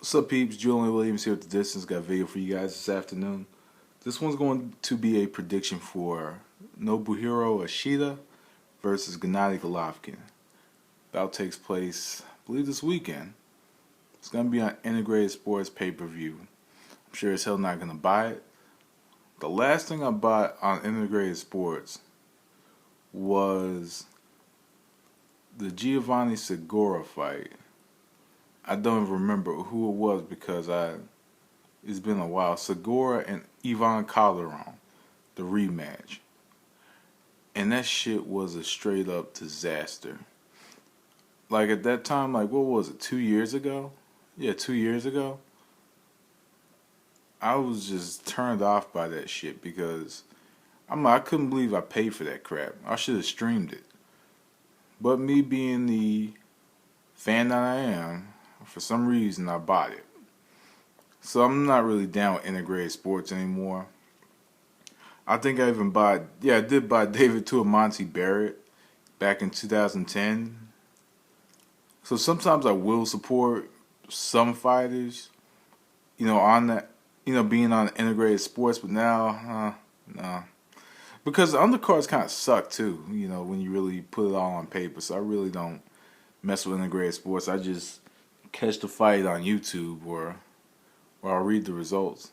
What's up, peeps? Julian Williams here at the Distance. Got a video for you guys this afternoon. This one's going to be a prediction for Nobuhiro Ishida versus Gennady Golovkin. Bout takes place, I believe, this weekend. It's going to be on Integrated Sports pay-per-view. I'm sure as hell not going to buy it. The last thing I bought on Integrated Sports was the Giovanni Segura fight. I don't even remember who it was because it's been a while. Segura and Ivan Calderon, the rematch. And that shit was a straight up disaster. Like at that time, like what was it, 2 years ago? Yeah, 2 years ago. I was just turned off by that shit because I couldn't believe I paid for that crap. I should have streamed it. But me being the fan that I am, for some reason I bought it. So I'm not really down with Integrated Sports anymore. I think I even bought, I did buy David Tuamonte Barrett back in 2010. So sometimes I will support some fighters, on that, being on Integrated Sports, but now, no. Because the undercards kind of suck too, when you really put it all on paper. So I really don't mess with Integrated Sports. I just catch the fight on YouTube or I'll read the results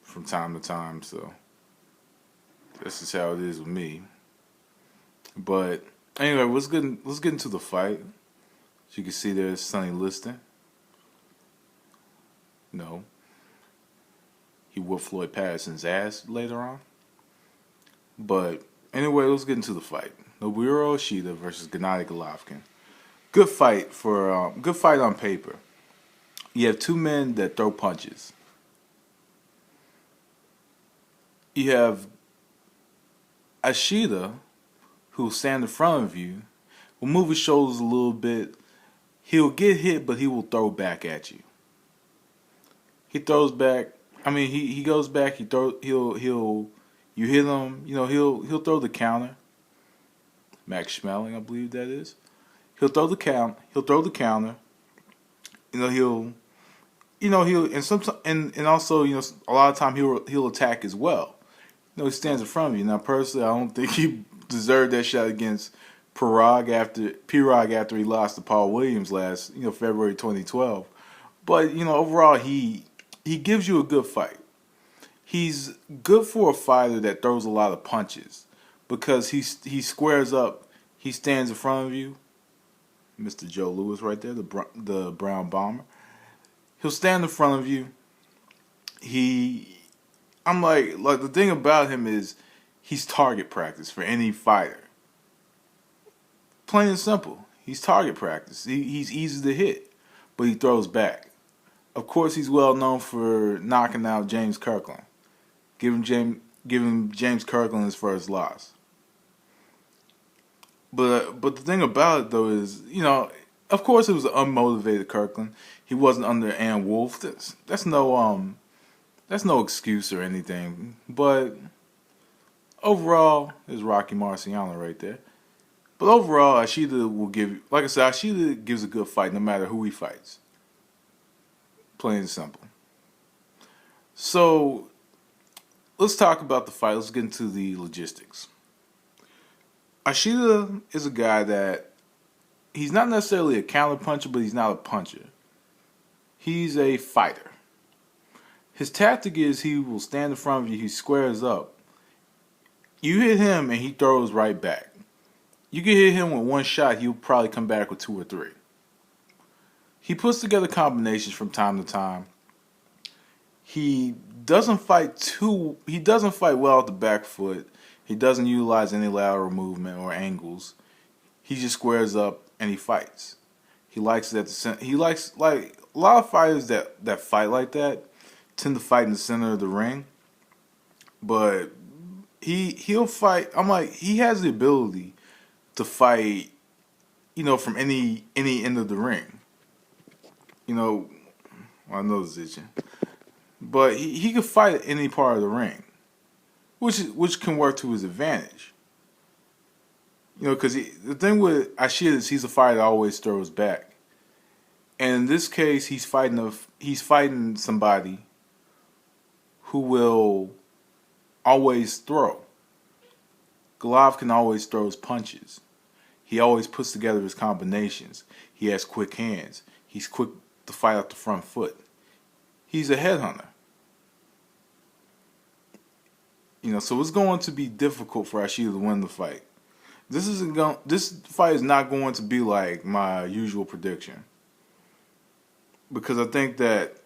from time to time. So this is how it is with me. But anyway, let's get into the fight. As you can see, there's Sonny Liston. No, he whooped Floyd Patterson's ass later on. But anyway, let's get into the fight. Nobuhiro Ishida versus Gennady Golovkin. Good fight on paper. You have two men that throw punches. You have Ishida, who'll stand in front of you, will move his shoulders a little bit. He'll get hit, but he will throw back at you. He throws back. He goes back. You hit him. He'll throw the counter. Max Schmeling, I believe that is. He'll throw the count. He'll throw the counter. He'll and also a lot of time he'll attack as well. He stands in front of you. Now personally, I don't think he deserved that shot against Pirog after he lost to Paul Williams last February 2012. But overall he gives you a good fight. He's good for a fighter that throws a lot of punches because he squares up. He stands in front of you. Mr. Joe Louis right there, the brown bomber. He'll stand in front of you. I'm like the thing about him is he's target practice for any fighter. Plain and simple. He's target practice. He's easy to hit, but he throws back. Of course, he's well known for knocking out James Kirkland, giving James Kirkland his first loss. But the thing about it though is, of course it was an unmotivated Kirkland. He wasn't under Ann Wolf. That's no excuse or anything. But overall, there's Rocky Marciano right there. But overall, Ishida will give, like I said, Ishida gives a good fight no matter who he fights. Plain and simple. So let's talk about the fight. Let's get into the logistics. Ishida is a guy that he's not necessarily a counter puncher, but he's not a puncher. He's a fighter. His tactic is he will stand in front of you, he squares up. You hit him and he throws right back. You can hit him with one shot, he'll probably come back with 2 or 3. He puts together combinations from time to time. He doesn't fight well at the back foot. He doesn't utilize any lateral movement or angles. He just squares up and he fights. He likes it at the center. He likes, like a lot of fighters that fight like that tend to fight in the center of the ring. But he'll fight. I'm like, he has the ability to fight, from any end of the ring. I know this itching. But he can fight at any part of the ring, which can work to his advantage. Because the thing with Ishida is he's a fighter that always throws back. And in this case, he's fighting somebody who will always throw. Golovkin always throws punches. He always puts together his combinations. He has quick hands. He's quick to fight off the front foot. He's a headhunter. So it's going to be difficult for Ishida to win the fight. This fight is not going to be like my usual prediction, because I think that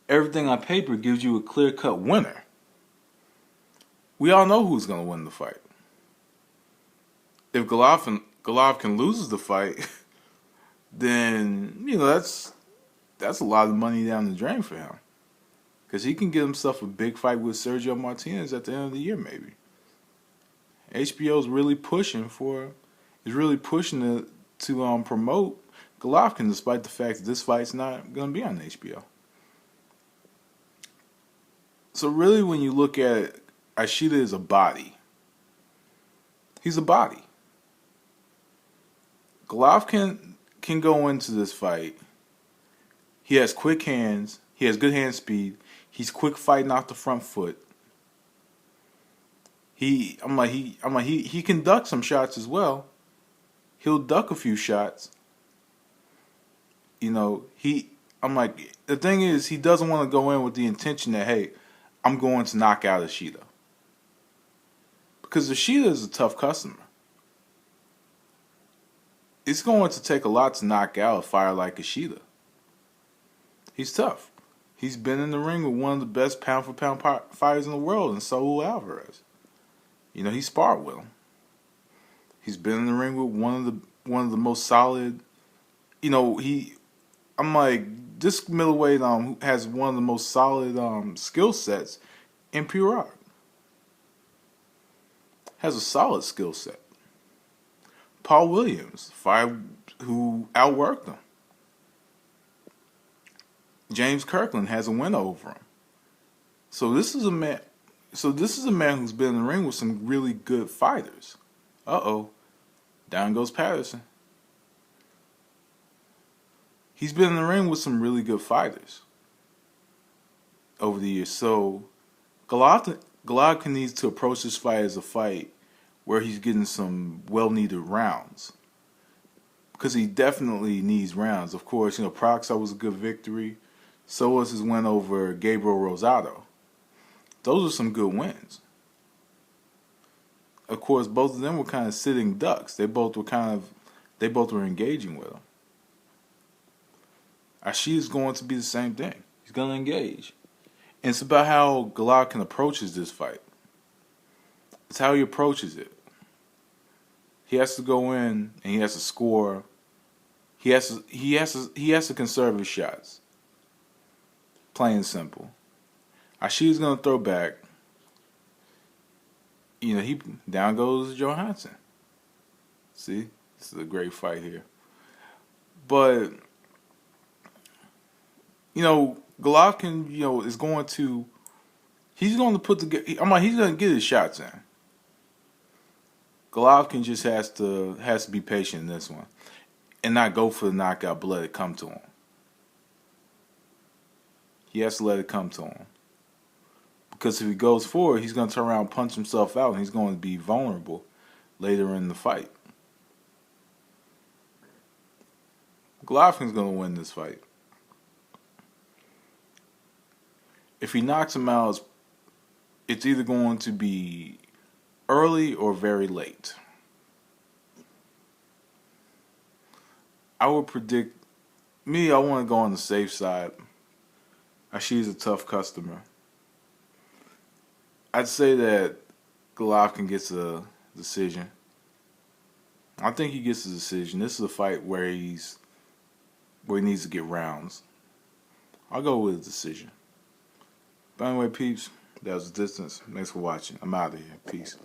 everything on paper gives you a clear-cut winner. We all know who's going to win the fight. If Golovkin loses the fight, then that's a lot of money down the drain for him, because he can get himself a big fight with Sergio Martinez at the end of the year, maybe. HBO is really pushing to promote Golovkin, despite the fact that this fight's not going to be on HBO. So really, when you look at it, Ishida is a body. He's a body. Golovkin can go into this fight. He has quick hands. He has good hand speed. He's quick fighting off the front foot. He can duck some shots as well. He'll duck a few shots. The thing is, he doesn't want to go in with the intention that, hey, I'm going to knock out Ishida. Because Ishida is a tough customer. It's going to take a lot to knock out a fighter like Ishida. He's tough. He's been in the ring with one of the best pound-for-pound fighters in the world, in Saul Alvarez. He sparred with him. He's been in the ring with one of the most solid. This middleweight has one of the most solid skill sets in pure art. Has a solid skill set. Paul Williams, fighter who outworked him. James Kirkland has a win over him. So this is a man who's been in the ring with some really good fighters. Down goes Patterson. He's been in the ring with some really good fighters over the years. So Golovkin needs to approach this fight as a fight where he's getting some well-needed rounds, because he definitely needs rounds. Of course, Proxo was a good victory. So was his win over Gabriel Rosado. Those are some good wins. Of course, both of them were kind of sitting ducks. They both were engaging with him. Ishida's going to be the same thing. He's going to engage. And it's about how Golovkin approaches this fight. It's how he approaches it. He has to go in and he has to score. He has to conserve his shots. Plain and simple. Ishida's going to throw back. Down goes Johansson. See? This is a great fight here. But, Golovkin, is going to, he's going to put together, he's going to get his shots in. Golovkin just has to be patient in this one and not go for the knockout, but let it come to him. He has to let it come to him. Because if he goes forward, he's going to turn around and punch himself out, and he's going to be vulnerable later in the fight. Golovkin's going to win this fight. If he knocks him out, it's either going to be early or very late. I would predict, I want to go on the safe side. She's a tough customer. I'd say that Golovkin gets a decision. I think he gets a decision. This is a fight where he needs to get rounds. I'll go with a decision. But anyway, peeps, that was the distance. Thanks for watching. I'm out of here. Peace.